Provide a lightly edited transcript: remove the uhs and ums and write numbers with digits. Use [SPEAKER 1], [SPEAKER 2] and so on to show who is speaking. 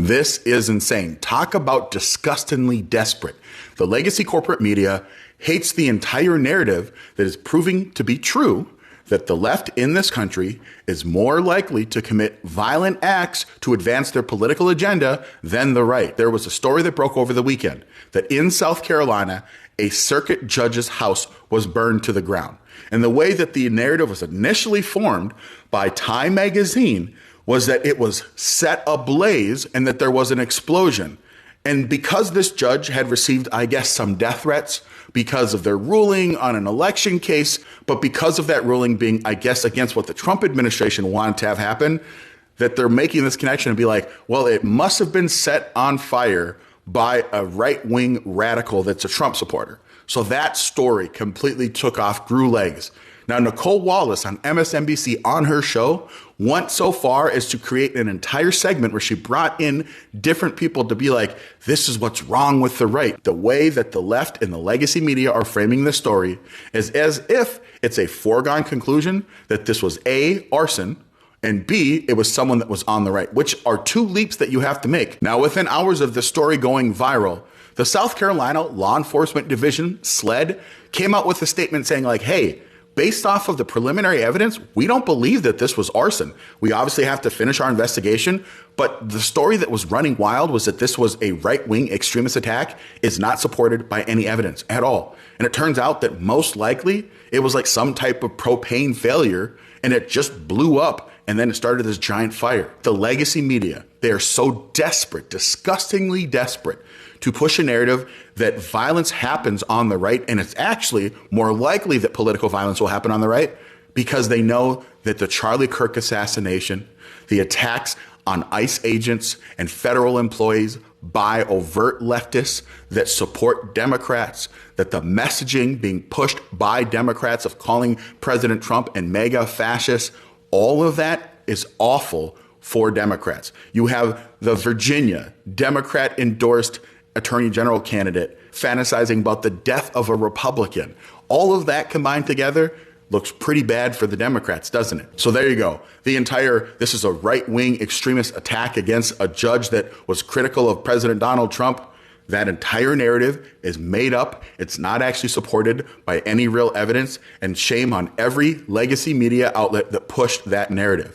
[SPEAKER 1] This is insane. Talk about disgustingly desperate. The legacy corporate media hates the entire narrative that is proving to be true, that the left in this country is more likely to commit violent acts to advance their political agenda than the right. There was a story that broke over the weekend that in South Carolina, a circuit judge's house was burned to the ground. And the way that the narrative was initially formed by Time magazine was that it was set ablaze and that there was an explosion. And because this judge had received, I guess, some death threats because of their ruling on an election case, but because of that ruling being, I guess, against what the Trump administration wanted to have happen, that they're making this connection and be like, well, it must have been set on fire by a right-wing radical that's a Trump supporter. So that story completely took off, grew legs. Now, Nicole Wallace on MSNBC on her show went so far as to create an entire segment where she brought in different people to be like, this is what's wrong with the right. The way that the left and the legacy media are framing this story is as if it's a foregone conclusion that this was A, arson, and B, it was someone that was on the right, which are two leaps that you have to make. Now, within hours of the story going viral, the South Carolina Law Enforcement Division, SLED, came out with a statement saying like, hey, based off of the preliminary evidence, we don't believe that this was arson. We obviously have to finish our investigation, but the story that was running wild was that this was a right-wing extremist attack is not supported by any evidence at all. And it turns out that most likely it was like some type of propane failure and it just blew up and then it started this giant fire. The legacy media, they are so desperate, disgustingly desperate to push a narrative that violence happens on the right, and it's actually more likely that political violence will happen on the right because they know that the Charlie Kirk assassination, the attacks on ICE agents and federal employees by overt leftists that support Democrats, that the messaging being pushed by Democrats of calling President Trump and MAGA fascists, all of that is awful for Democrats. You have the Virginia Democrat-endorsed Attorney General candidate fantasizing about the death of a Republican. All of that combined together looks pretty bad for the Democrats, doesn't it? So there you go. This is a right-wing extremist attack against a judge that was critical of President Donald Trump. That entire narrative is made up. It's not actually supported by any real evidence, and shame on every legacy media outlet that pushed that narrative.